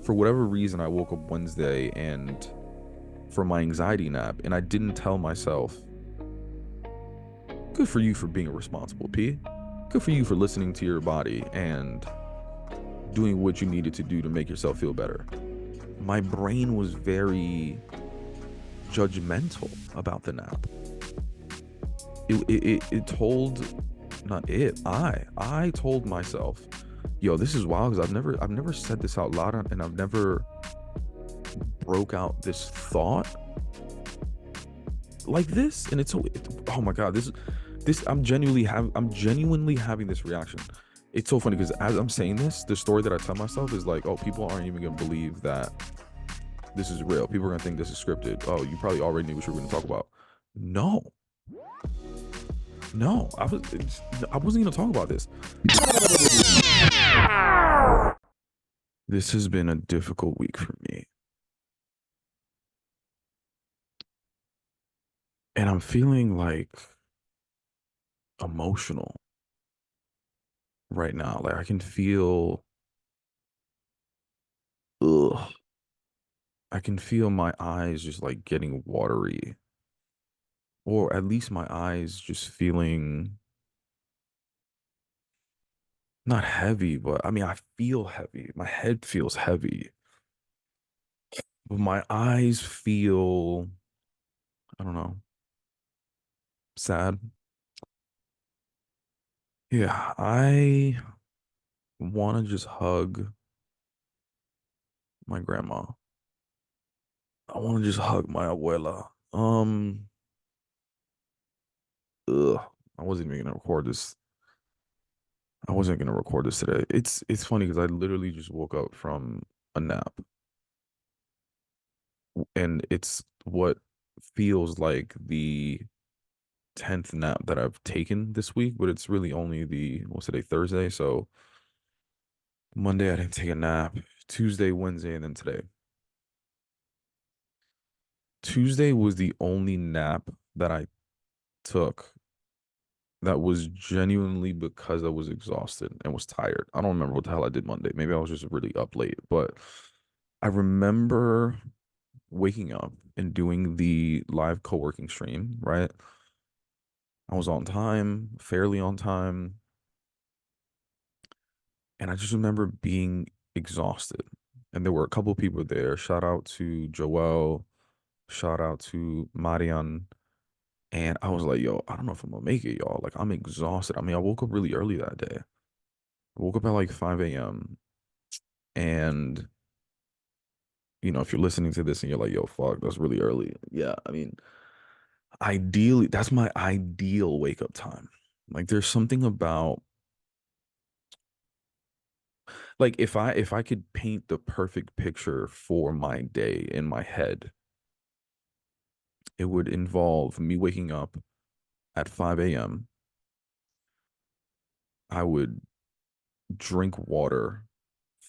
for whatever reason, I woke up Wednesday and for my anxiety nap, and I didn't tell myself, good for you for being a responsible P. Good for you for listening to your body and doing what you needed to do to make yourself feel better. My brain was very judgmental about the nap. It told, not it, I told myself, yo, this is wild because I've never said this out loud, and I've never broke out this thought like this. And oh my god, this I'm genuinely having this reaction. It's so funny because as I'm saying this, the story that I tell myself is like, oh, people aren't even gonna believe that this is real. People are gonna think this is scripted. Oh, you probably already knew what you were gonna talk about. No, no, I wasn't gonna talk about this. This has been a difficult week for me, and I'm feeling like emotional right now. Like I can feel, ugh, I can feel my eyes just like getting watery, or at least my eyes just feeling not heavy, but I mean, I feel heavy. My head feels heavy, but my eyes feel, I don't know, sad. Yeah, I want to just hug my grandma. I want to just hug my abuela. Ugh, I wasn't even gonna record this. I wasn't gonna record this today. It's funny because I literally just woke up from a nap, and it's what feels like the 10th nap that I've taken this week, but it's really only what's today, Thursday? So Monday I didn't take a nap. Tuesday, Wednesday, and then today. Tuesday was the only nap that I took that was genuinely because I was exhausted and was tired. I don't remember what the hell I did Monday. Maybe I was just really up late, but I remember waking up and doing the live co-working stream, right? I was on time, fairly on time, and I just remember being exhausted. And there were a couple of people there. Shout out to Joel, shout out to Marian. And I was like, yo, I don't know if I'm gonna make it, y'all. Like, I'm exhausted. I mean, I woke up really early that day. I woke up at like 5 a.m. And, if you're listening to this and you're like, yo, fuck, that's really early. Yeah, I mean, ideally, that's my ideal wake up time. Like, there's something about, like, if I could paint the perfect picture for my day in my head, it would involve me waking up at 5 a.m. I would drink water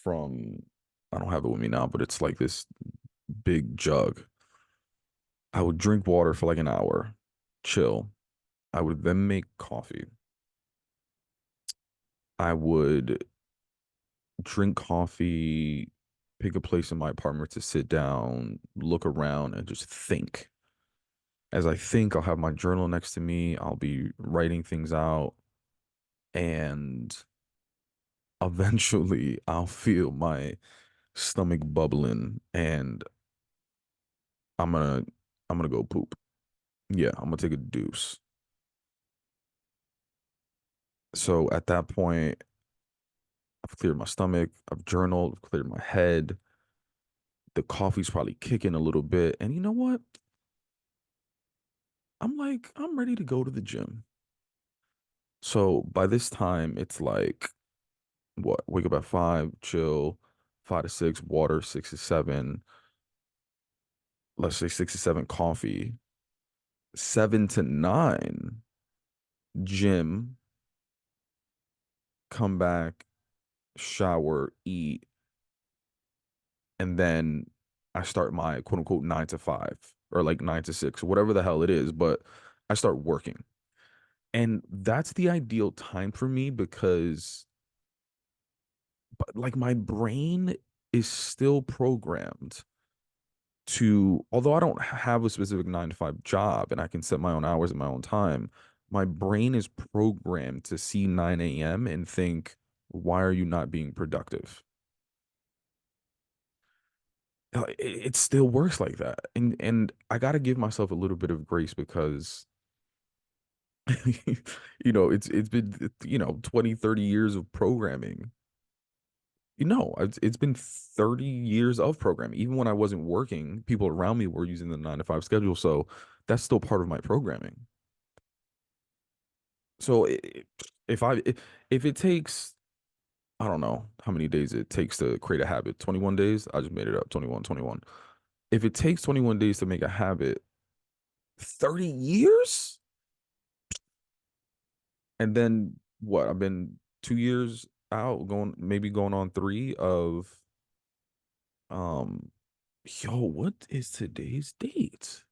from, I don't have it with me now, but it's like this big jug. I would drink water for like an hour, chill. I would then make coffee. I would drink coffee, pick a place in my apartment to sit down, look around, and just think. As I think, I'll have my journal next to me. I'll be writing things out, and eventually I'll feel my stomach bubbling, and I'm gonna I'm gonna go poop. Yeah, I'm gonna take a deuce. So at that point, I've cleared my stomach, I've journaled, I've cleared my head. The coffee's probably kicking a little bit. And you know what? I'm like, I'm ready to go to the gym. So by this time, it's like, what? Wake up at 5, chill, 5 to 6, water, 6 to 7, let's say 6 to 7, coffee, 7 to 9, gym, come back, shower, eat, and then I start my quote unquote 9 to 5 or like 9 to 6, whatever the hell it is, but I start working. And that's the ideal time for me because, but like, my brain is still programmed to, although I don't have a specific 9 to 5 job and I can set my own hours in my own time, my brain is programmed to see 9 a.m. and think, why are you not being productive? It still works like that. And I got to give myself a little bit of grace because it's been 20, 30 years of programming. It's been 30 years of programming. Even when I wasn't working, people around me were using the 9 to 5 schedule. So that's still part of my programming. So if it takes, I don't know how many days it takes to create a habit, 21 days, I just made it up, 21, 21. If it takes 21 days to make a habit, 30 years? And then what? I've been 2 years out, maybe going on three of um yo, what is today's date?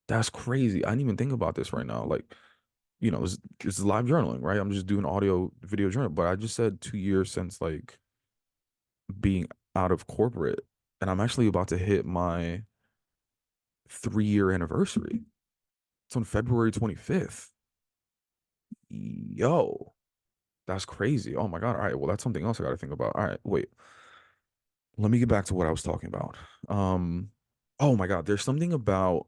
That's crazy. I didn't even think about this right now. Like, this is live journaling, right? I'm just doing audio video journal, but I just said 2 years since like being out of corporate, and I'm actually about to hit my 3 year anniversary. It's on February 25th. Yo, that's crazy. Oh my God. All right. Well, that's something else I got to think about. All right. Wait, let me get back to what I was talking about. Um, oh my God. There's something about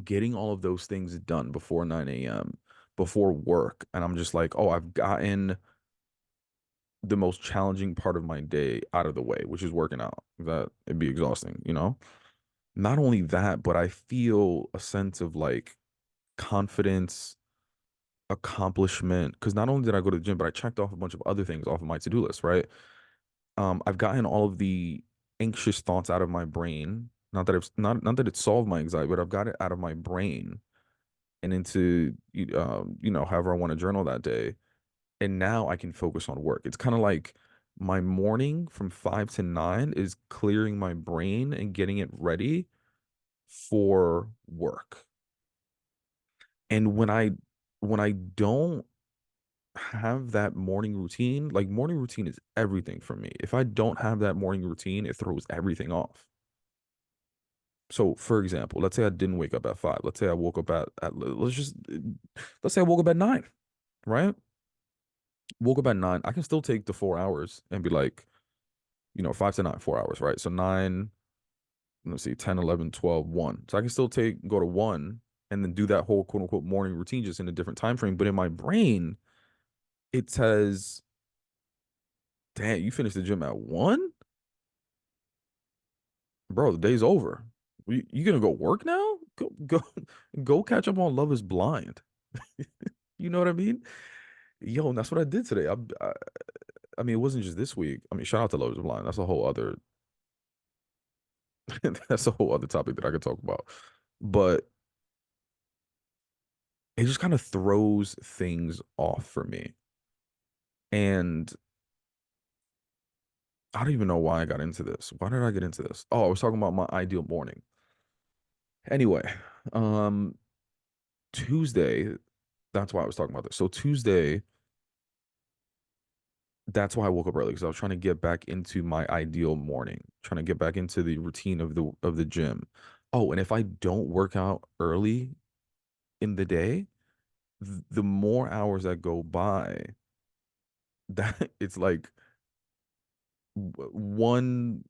getting all of those things done before 9 a.m., before work. And I'm just like, oh, I've gotten the most challenging part of my day out of the way, which is working out. That it'd be exhausting, you know? Not only that, but I feel a sense of like confidence, accomplishment. Because not only did I go to the gym, but I checked off a bunch of other things off of my to-do list, right? I've gotten all of the anxious thoughts out of my brain. Not that it solved my anxiety, but I've got it out of my brain and into however I want to journal that day. And now I can focus on work. It's kind of like my morning from 5 to 9 is clearing my brain and getting it ready for work. And when I don't have that morning routine, like morning routine is everything for me. If I don't have that morning routine, it throws everything off. So, for example, let's say I didn't wake up at 5. Let's say I woke up at let's say I woke up at 9, right? Woke up at 9. I can still take the 4 hours and be like, 5 to 9, 4 hours, right? So 9, let's see, 10, 11, 12, 1. So I can still go to 1 and then do that whole quote unquote morning routine just in a different time frame. But in my brain, it says, damn, you finished the gym at 1? Bro, the day's over. You gonna go work now? Go catch up on Love is Blind. You know what I mean? Yo, and that's what I did today. I mean, it wasn't just this week. I mean, shout out to Love is Blind. That's a whole other topic that I could talk about. But it just kind of throws things off for me. And I don't even know why I got into this. Why did I get into this? Oh, I was talking about my ideal morning. Anyway, um, Tuesday, that's why I was talking about this. So Tuesday, that's why I woke up early because I was trying to get back into my ideal morning, trying to get back into the routine of the gym. Oh, and if I don't work out early in the day, the more hours that go by, that it's like one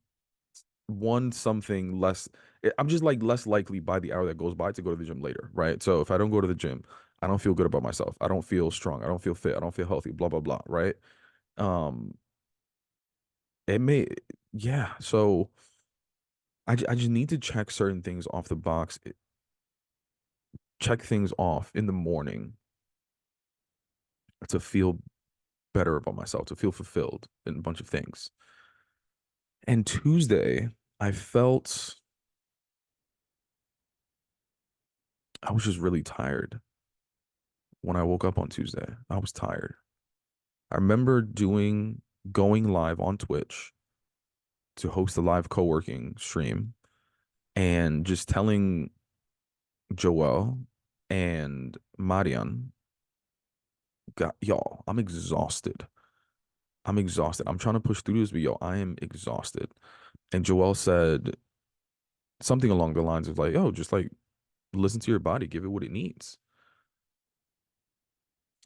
something less. I'm just like less likely by the hour that goes by to go to the gym later, right? So if I don't go to the gym, I don't feel good about myself. I don't feel strong. I don't feel fit. I don't feel healthy. Blah blah blah. Right? Um, it may, yeah. So I just need to check certain things off the box. Check things off in the morning to feel better about myself, to feel fulfilled in a bunch of things. And Tuesday, I felt I was just really tired when I woke up on Tuesday. I was tired. I remember going live on Twitch to host a live co-working stream and just telling Joel and Marian, God, y'all, I'm exhausted. I'm exhausted. I'm trying to push through this, but yo, I am exhausted. And Joelle said something along the lines of like, oh, just like listen to your body, give it what it needs.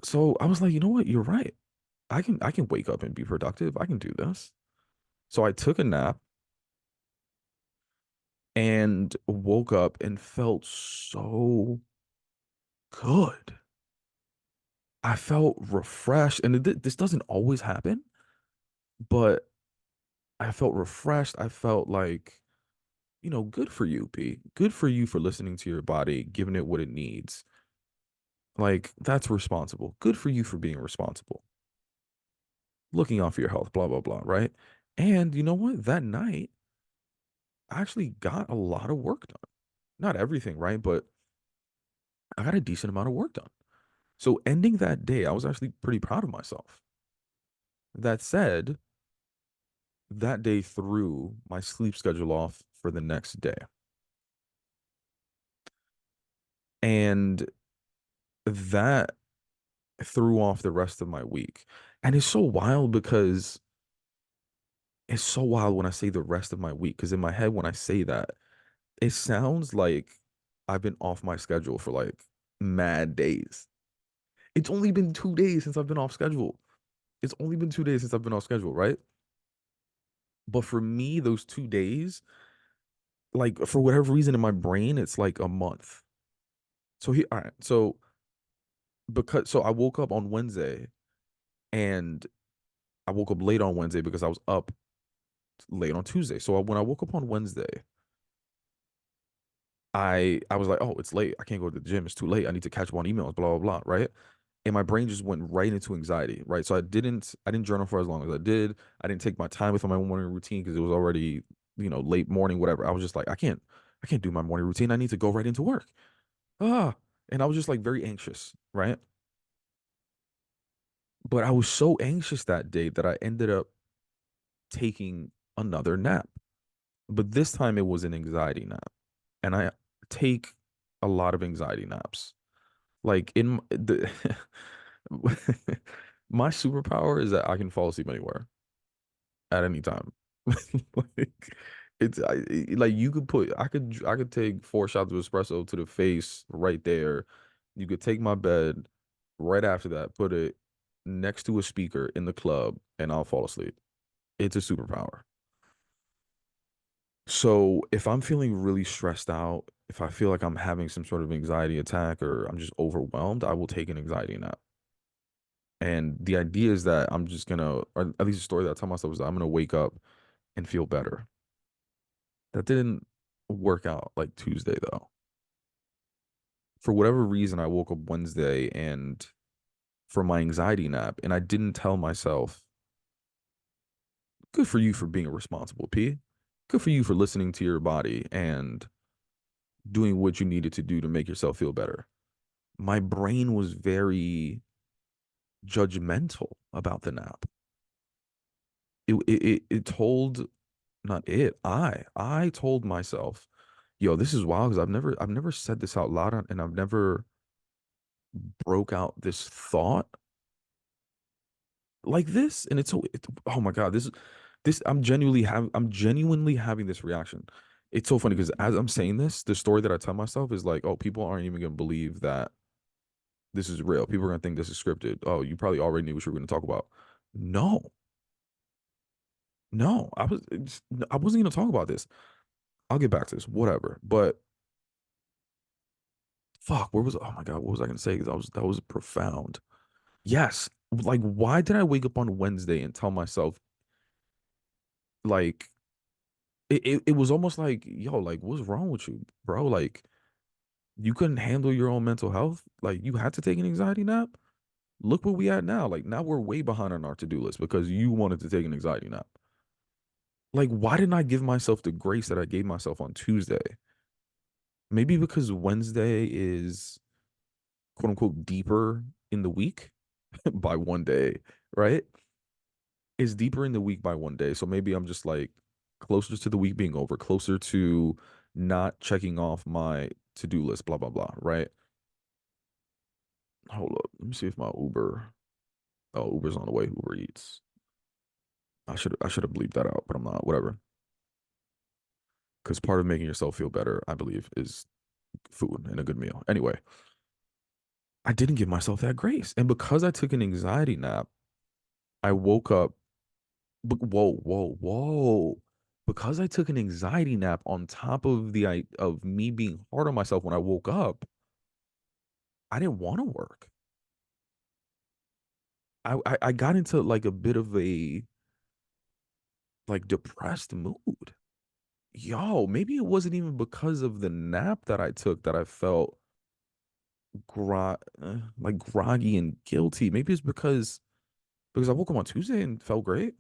So I was like, you know what? You're right. I can wake up and be productive. I can do this. So I took a nap and woke up and felt so good. I felt refreshed, and this doesn't always happen, but I felt refreshed. I felt like, good for you, P. Good for you for listening to your body, giving it what it needs. Like, that's responsible. Good for you for being responsible, looking out for your health, blah, blah, blah, right? And you know what? That night, I actually got a lot of work done. Not everything, right? But I got a decent amount of work done. So ending that day, I was actually pretty proud of myself. That said, that day threw my sleep schedule off for the next day. And that threw off the rest of my week. And it's so wild because it's so wild when I say the rest of my week. Because in my head, when I say that, it sounds like I've been off my schedule for like mad days. It's only been 2 days since I've been off schedule. It's only been 2 days since I've been off schedule, right? But for me, those 2 days, like for whatever reason in my brain, it's like a month. So all right. So I woke up on Wednesday and I woke up late on Wednesday because I was up late on Tuesday. So when I woke up on Wednesday, I was like, oh, it's late. I can't go to the gym. It's too late. I need to catch up on emails, blah, blah, blah, right? And my brain just went right into anxiety, right? So I didn't journal for as long as I did. I didn't take my time with my morning routine because it was already, late morning, whatever. I was just like, I can't do my morning routine. I need to go right into work. Ah. And I was just like very anxious, right? But I was so anxious that day that I ended up taking another nap. But this time it was an anxiety nap. And I take a lot of anxiety naps. Like the my superpower is that I can fall asleep anywhere at any time. Like like you could put I could take 4 shots of espresso to the face right there. You could take my bed right after that, put it next to a speaker in the club, and I'll fall asleep. It's a superpower. So if I'm feeling really stressed out, if I feel like I'm having some sort of anxiety attack or I'm just overwhelmed, I will take an anxiety nap. And the idea is that I'm just gonna, or at least the story that I tell myself is that I'm gonna wake up and feel better. That didn't work out like Tuesday though. For whatever reason, I woke up Wednesday and for my anxiety nap, and I didn't tell myself, good for you for being a responsible P. Good for you for listening to your body and doing what you needed to do to make yourself feel better. My brain was very judgmental about the nap. It told not it, I told myself, yo, this is wild because I've never said this out loud and I've never broke out this thought like this. And oh my God, this I'm genuinely having this reaction. It's so funny because as I'm saying this, the story that I tell myself is like, oh, people aren't even gonna believe that this is real. People are gonna think this is scripted. Oh, you probably already knew what you were gonna talk about. No, no, I wasn't gonna talk about this. I'll get back to this, whatever. But fuck, where was oh my God, what was I gonna say? That was profound. Yes. Like, why did I wake up on Wednesday and tell myself like it was almost like, yo, like, what's wrong with you, bro? Like, you couldn't handle your own mental health? Like, you had to take an anxiety nap? Look where we at now. Like, now we're way behind on our to-do list because you wanted to take an anxiety nap. Like, why didn't I give myself the grace that I gave myself on Tuesday? Maybe because Wednesday is quote unquote deeper in the week by one day, right? It's deeper in the week by one day. So maybe I'm just like closer to the week being over, closer to not checking off my to-do list, blah, blah, blah, right? Hold up. Let me see if my Uber, oh, Uber's on the way, Uber Eats. I should have bleeped that out, but I'm not. Whatever. Because part of making yourself feel better, I believe, is food and a good meal. Anyway, I didn't give myself that grace, and because I took an anxiety nap, I woke up. Whoa, whoa, whoa! Because I took an anxiety nap on top of of me being hard on myself when I woke up, I didn't want to work. I got into like a bit of a like depressed mood. Yo, maybe it wasn't even because of the nap that I took that I felt like groggy and guilty. Maybe it's because I woke up on Tuesday and felt great.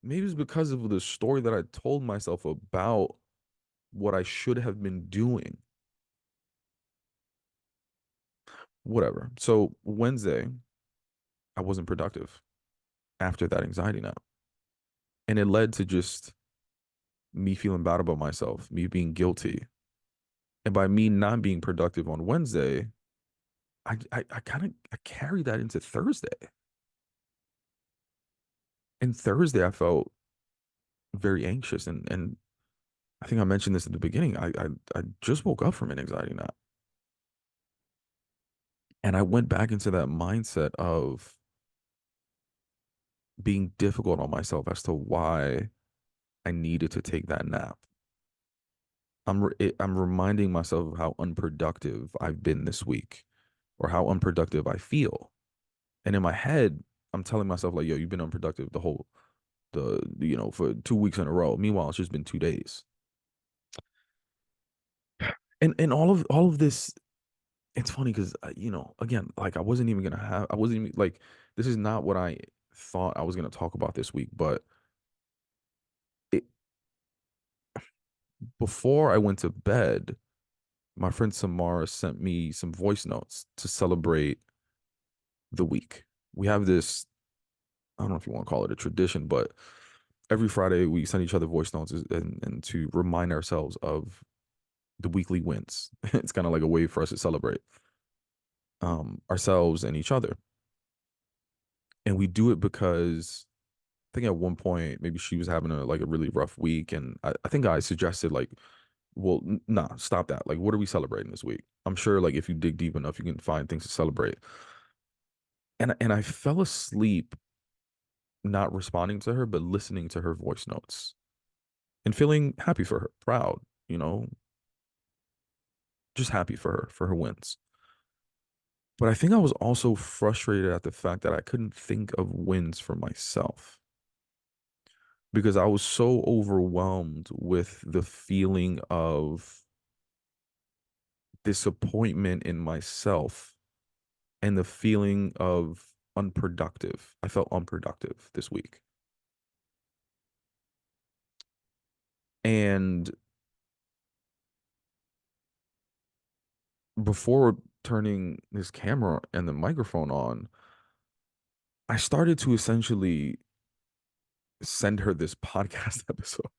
Maybe it's because of the story that I told myself about what I should have been doing. Whatever. So Wednesday, I wasn't productive after that anxiety nap. And it led to just me feeling bad about myself, me being guilty. And by me not being productive on Wednesday, I kind of I carried that into Thursday. And Thursday I felt very anxious and I think I mentioned this at the beginning. I just woke up from an anxiety nap. And I went back into that mindset of being difficult on myself as to why I needed to take that nap. I'm reminding myself of how unproductive I've been this week or how unproductive I feel. And in my head, I'm telling myself like, yo, you've been unproductive for 2 weeks in a row. Meanwhile, it's just been 2 days. And all of this, it's funny because again, like I wasn't even like this is not what I thought I was gonna talk about this week, but it, before I went to bed, my friend Samara sent me some voice notes to celebrate the week. We have this, I don't know if you want to call it a tradition, but every Friday we send each other voice notes and to remind ourselves of the weekly wins. It's kind of like a way for us to celebrate ourselves and each other. And we do it because I think at one point maybe she was having a really rough week, and I think I suggested like, well, nah, stop that. Like, what are we celebrating this week? I'm sure like if you dig deep enough, you can find things to celebrate. And I fell asleep not responding to her, but listening to her voice notes and feeling happy for her, proud, you know, just happy for her wins. But I think I was also frustrated at the fact that I couldn't think of wins for myself because I was so overwhelmed with the feeling of disappointment in myself and the feeling of unproductive. I felt unproductive this week. And before turning this camera and the microphone on, I started to essentially send her this podcast episode.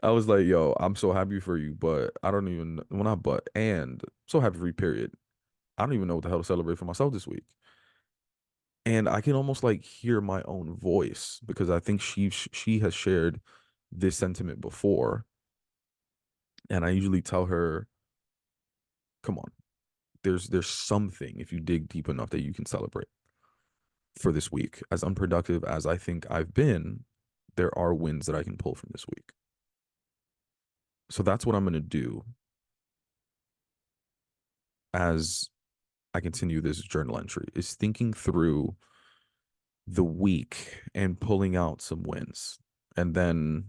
I was like, yo, I'm so happy for you, but I don't even, well, not but, and so happy for you, period. I don't even know what the hell to celebrate for myself this week. And I can almost like hear my own voice because I think she has shared this sentiment before. And I usually tell her, come on, there's something if you dig deep enough that you can celebrate for this week. As unproductive as I think I've been, there are wins that I can pull from this week. So that's what I'm going to do as I continue this journal entry is thinking through the week and pulling out some wins. And then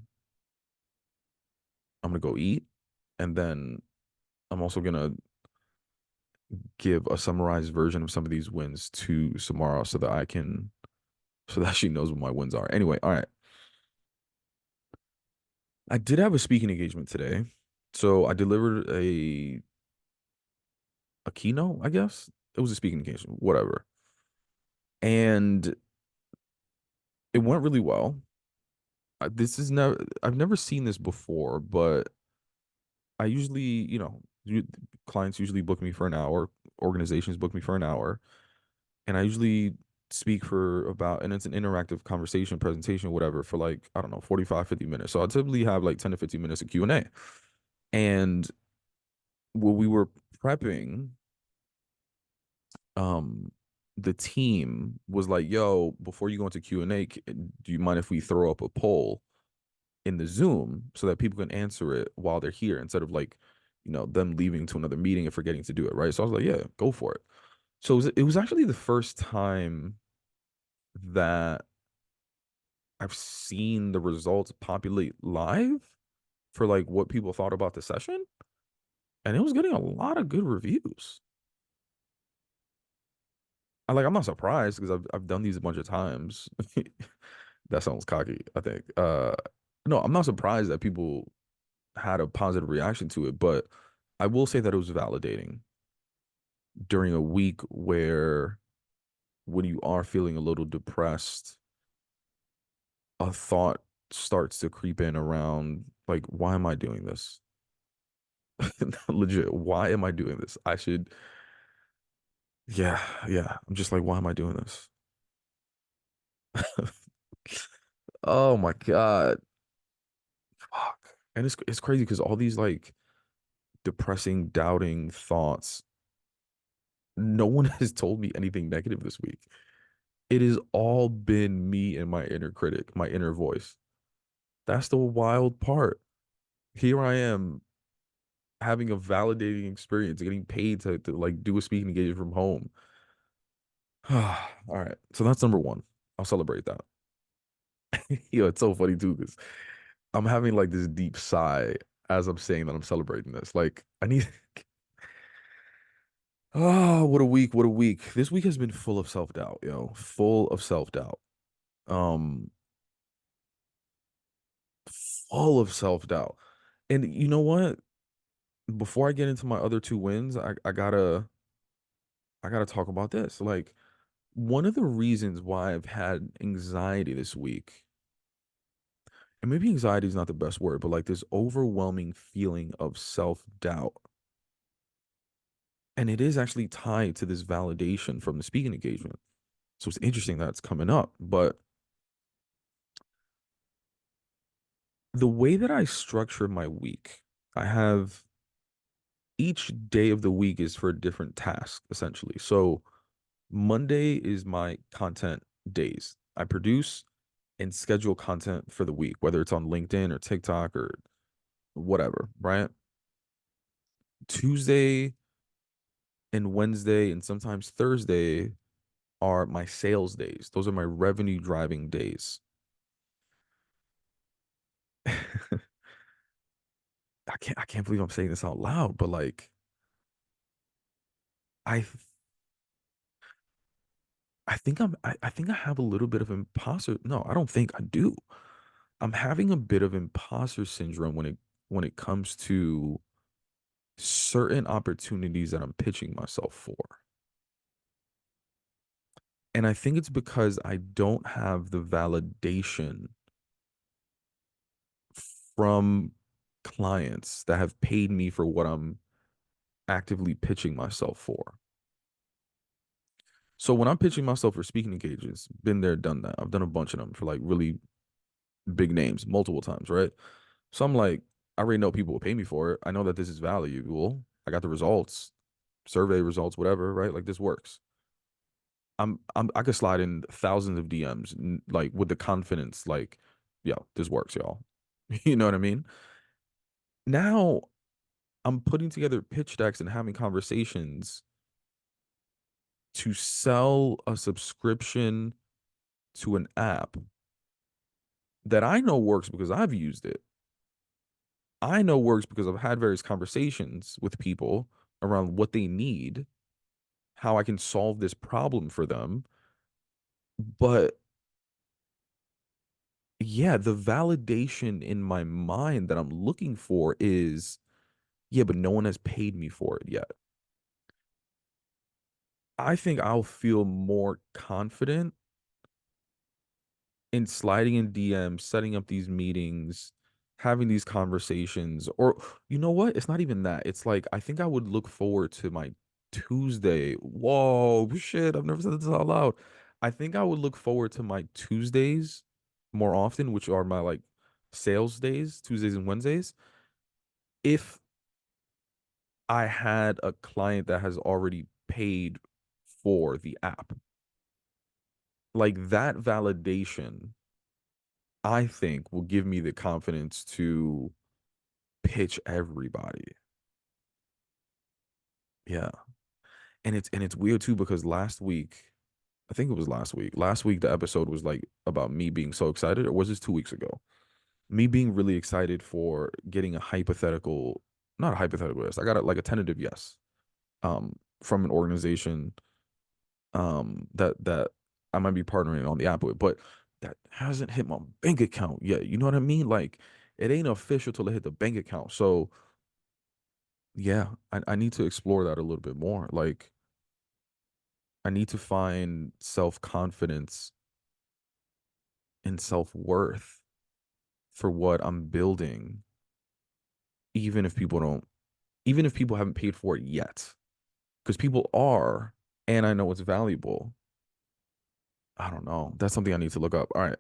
I'm going to go eat. And then I'm also going to give a summarized version of some of these wins to Samara so that she knows what my wins are. Anyway, all right. I did have a speaking engagement today. So I delivered a keynote, I guess. It was a speaking engagement, whatever. And it went really well. This is never I've never seen this before, but I usually, clients usually book me for an hour, organizations book me for an hour, and I usually speak for about, and it's an interactive conversation, presentation, whatever, for like, I don't know, 45, 50 minutes. So I typically have like 10 to 15 minutes of Q&A. And when we were prepping, um, the team was like, yo, before you go into Q&A, do you mind if we throw up a poll in the Zoom so that people can answer it while they're here instead of like, them leaving to another meeting and forgetting to do it, right? So I was like, yeah, go for it. So it was actually the first time that I've seen the results populate live for like what people thought about the session, and it was getting a lot of good reviews. I'm not surprised because I've done these a bunch of times. That sounds cocky, I think. No, I'm not surprised that people had a positive reaction to it, but I will say that it was validating during a week where when you are feeling a little depressed, a thought starts to creep in around like, why am I doing this? Legit, why am I doing this? I should, yeah, yeah. I'm just like, why am I doing this? Oh my God. Fuck. And it's crazy because all these like depressing, doubting thoughts, no one has told me anything negative this week. It has all been me and my inner critic, my inner voice. That's the wild part. Here I am having a validating experience, getting paid to like do a speaking engagement from home. All right. So that's number one. I'll celebrate that. It's so funny too, because I'm having like this deep sigh as I'm saying that I'm celebrating this. Like, I need, oh, what a week. What a week. This week has been full of self-doubt, full of self-doubt. Um, Full of self-doubt. And you know what? Before I get into my other two wins, I gotta talk about this. Like, one of the reasons why I've had anxiety this week, and maybe anxiety is not the best word, but like this overwhelming feeling of self-doubt. And it is actually tied to this validation from the speaking engagement. So it's interesting that it's coming up. But the way that I structure my week, I have each day of the week is for a different task, essentially. So Monday is my content days. I produce and schedule content for the week, whether it's on LinkedIn or TikTok or whatever, right? Tuesday and Wednesday and sometimes Thursday are my sales days. Those are my revenue driving days. I can't believe I'm saying this out loud, but like I I think I have a little bit of imposter. No, I don't think I do. I'm having a bit of imposter syndrome when it comes to certain opportunities that I'm pitching myself for. And I think it's because I don't have the validation from clients that have paid me for what I'm actively pitching myself for. So when I'm pitching myself for speaking engagements, been there, done that. I've done a bunch of them for like really big names multiple times, right? So I'm like, I already know people will pay me for it. I know that this is valuable. I got the results, survey results, whatever, right? Like this works. I could slide in thousands of DMs like with the confidence, like, yo, this works, y'all. You know what I mean? Now I'm putting together pitch decks and having conversations to sell a subscription to an app that I know works because I've used it. I know works because I've had various conversations with people around what they need, how I can solve this problem for them. But yeah, the validation in my mind that I'm looking for is, yeah, but no one has paid me for it yet. I think I'll feel more confident in sliding in DMs, setting up these meetings, having these conversations, or you know what? It's not even that. It's like I think I would look forward to my Tuesday. Whoa, shit! I've never said this out loud. I think I would look forward to my Tuesdays more often, which are my like sales days, Tuesdays and Wednesdays, if I had a client that has already paid for the app. Like that validation, I think will give me the confidence to pitch everybody. Yeah. And it's weird too because last week, I think it was last week. Last week the episode was like about me being so excited, or was this 2 weeks ago? Me being really excited for getting a hypothetical, not a hypothetical yes. I got like a tentative yes from an organization that I might be partnering on the app with, but that hasn't hit my bank account yet. You know what I mean? Like it ain't official till it hit the bank account. So yeah, I need to explore that a little bit more. Like I need to find self-confidence and self-worth for what I'm building, even if people don't, even if people haven't paid for it yet. Because people are, and I know it's valuable. I don't know. That's something I need to look up. All right.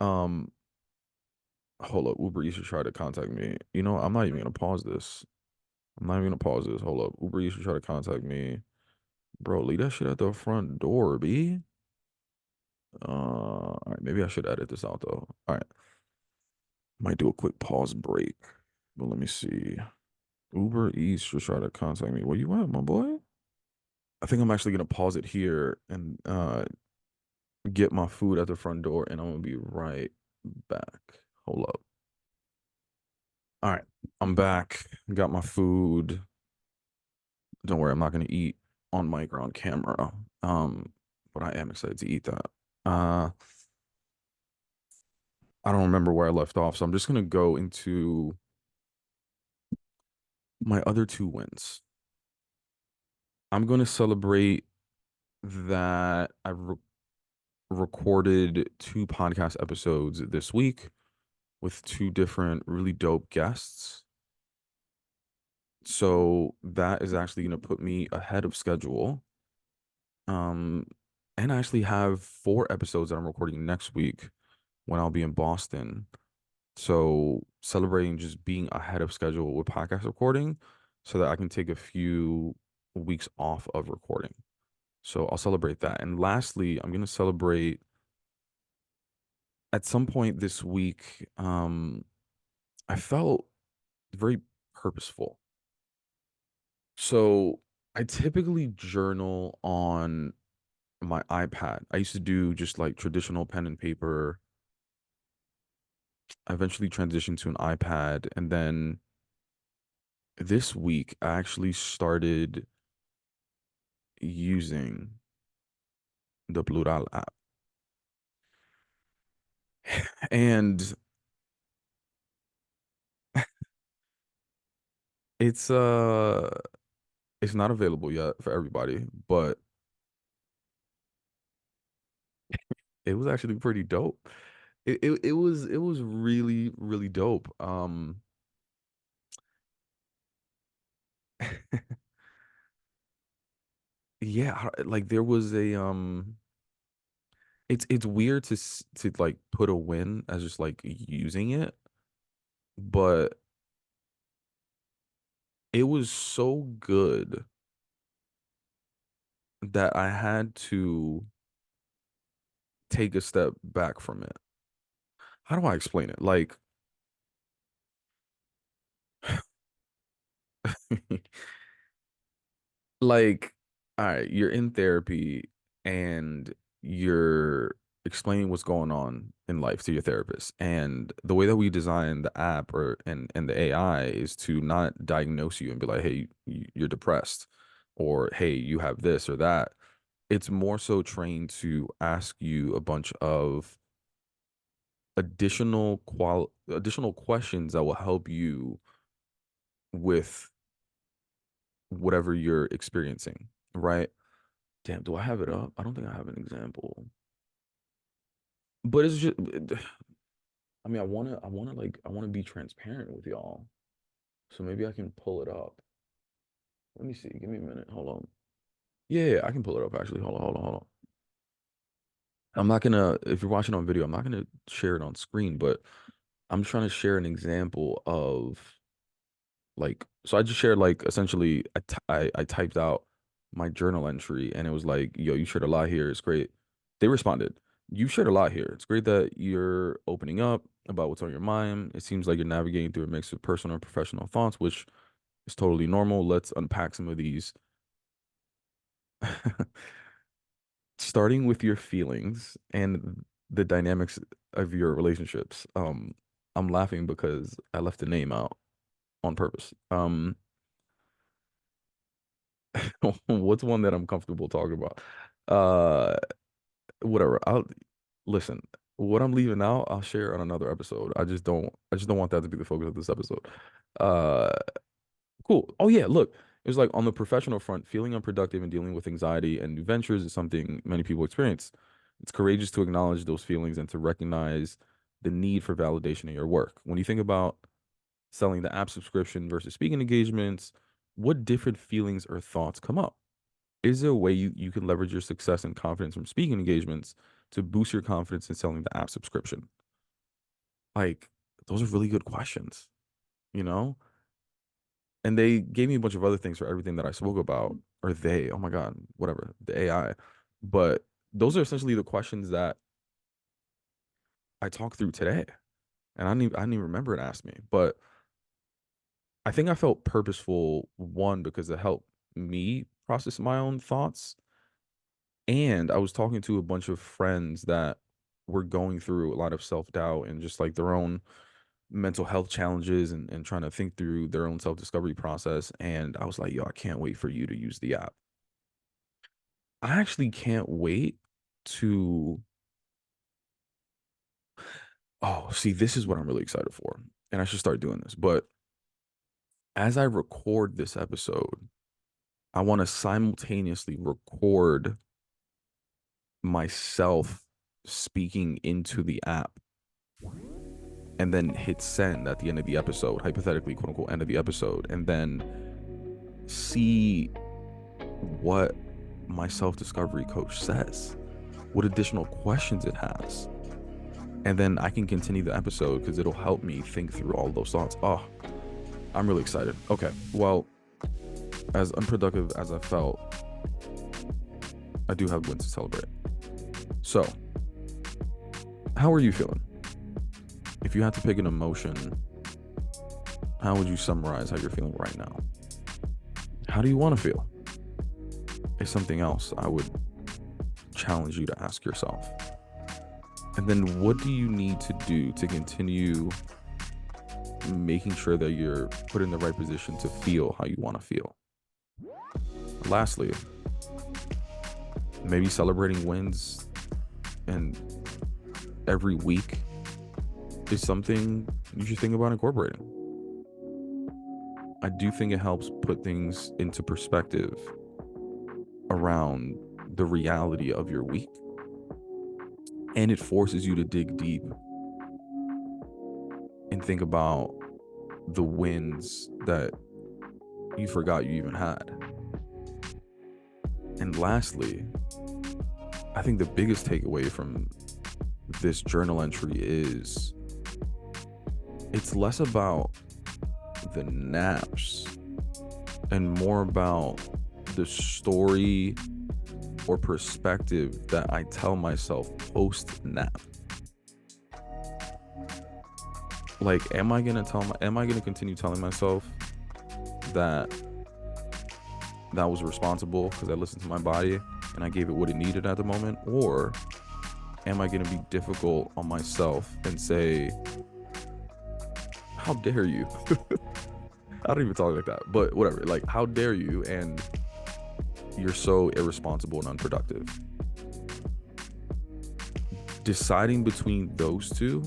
Um, hold up. Uber Eats should try to contact me. You know, I'm not even gonna pause this. I'm not even gonna pause this. Hold up. Uber Eats should try to contact me. Bro, leave that shit at the front door, B. All right, maybe I should edit this out though. All right. Might do a quick pause break. But let me see. Uber Eats should try to contact me. Where you at, my boy? I think I'm actually gonna pause it here and get my food at the front door, and I'm gonna be right back. Hold up. All right, I'm back. Got my food. Don't worry, I'm not gonna eat on mic or on camera. But I am excited to eat that. Uh, I don't remember where I left off, so I'm just gonna go into my other two wins. I'm gonna celebrate that I've recorded two podcast episodes this week with two different really dope guests. So that is actually going to put me ahead of schedule. Um, and I actually have four episodes that I'm recording next week when I'll be in Boston. So celebrating just being ahead of schedule with podcast recording so that I can take a few weeks off of recording. So I'll celebrate that. And lastly, I'm going to celebrate at some point this week. I felt very purposeful. So I typically journal on my iPad. I used to do just like traditional pen and paper. I eventually transitioned to an iPad. And then this week, I actually started using the Plurawl app. And it's uh it's not available yet for everybody, but it was actually pretty dope. It was really, really dope. Yeah, like there was a it's weird to like put a win as just like using it, but it was so good that I had to take a step back from it. How do I explain it? Like like all right, you're in therapy and you're explaining what's going on in life to your therapist. And the way that we design the app or and the AI is to not diagnose you and be like, "Hey, you're depressed," or "Hey, you have this or that." It's more so trained to ask you a bunch of additional questions that will help you with whatever you're experiencing, right? Damn, do I have it up? I don't think I have an example. But it's just I mean, I wanna be transparent with y'all. So maybe I can pull it up. Let me see. Give me a minute. Hold on. Yeah, I can pull it up actually. Hold on. I'm not gonna, if you're watching on video, I'm not gonna share it on screen, but I'm trying to share an example of like, so I just shared like essentially I typed out my journal entry and it was like, yo, you shared a lot here. It's great. They responded, you shared a lot here. It's great that you're opening up about what's on your mind. It seems like you're navigating through a mix of personal and professional thoughts, which is totally normal. Let's unpack some of these. Starting with your feelings and the dynamics of your relationships. I'm laughing because I left the name out on purpose. What's one that I'm comfortable talking about? Uh, whatever. I'll listen. What I'm leaving out, I'll share on another episode. I just don't want that to be the focus of this episode. Uh, cool. Oh yeah, look. It was like on the professional front, feeling unproductive and dealing with anxiety and new ventures is something many people experience. It's courageous to acknowledge those feelings and to recognize the need for validation in your work. When you think about selling the app subscription versus speaking engagements, what different feelings or thoughts come up? Is there a way you can leverage your success and confidence from speaking engagements to boost your confidence in selling the app subscription? Like, those are really good questions, you know? And they gave me a bunch of other things for everything that I spoke about, or they, oh my God, whatever, the AI. But those are essentially the questions that I talked through today. And I didn't even remember it asked me. But I think I felt purposeful, one, because it helped me process my own thoughts. And I was talking to a bunch of friends that were going through a lot of self-doubt and just like their own mental health challenges and trying to think through their own self-discovery process. And I was like, yo, I can't wait for you to use the app. I actually can't wait to, oh, see, this is what I'm really excited for. And I should start doing this. But as I record this episode, I want to simultaneously record myself speaking into the app and then hit send at the end of the episode, hypothetically, quote unquote, end of the episode, and then see what my self discovery coach says, what additional questions it has. And then I can continue the episode because it'll help me think through all those thoughts. Oh, I'm really excited. Okay. Well, as unproductive as I felt, I do have wins to celebrate. So, how are you feeling? If you had to pick an emotion, how would you summarize how you're feeling right now? How do you want to feel? Is something else I would challenge you to ask yourself. And then what do you need to do to continue making sure that you're put in the right position to feel how you want to feel? Lastly, maybe celebrating wins and every week is something you should think about incorporating. I do think it helps put things into perspective around the reality of your week. And it forces you to dig deep and think about the wins that you forgot you even had. And lastly, I think the biggest takeaway from this journal entry is it's less about the naps and more about the story or perspective that I tell myself post nap. Like, am I gonna continue telling myself that that was responsible because I listened to my body and I gave it what it needed at the moment? Or am I gonna be difficult on myself and say, how dare you? I don't even talk like that, but whatever. Like, how dare you? And you're so irresponsible and unproductive. Deciding between those two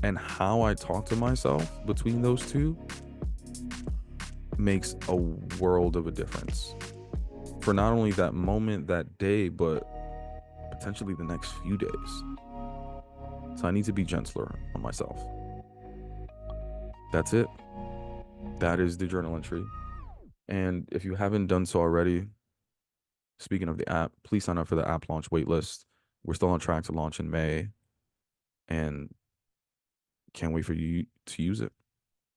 and how I talk to myself between those two makes a world of a difference for not only that moment, that day, but potentially the next few days. So I need to be gentler on myself. That's it. That is the journal entry. And if you haven't done so already, speaking of the app, please sign up for the app launch waitlist. We're still on track to launch in May, and can't wait for you to use it.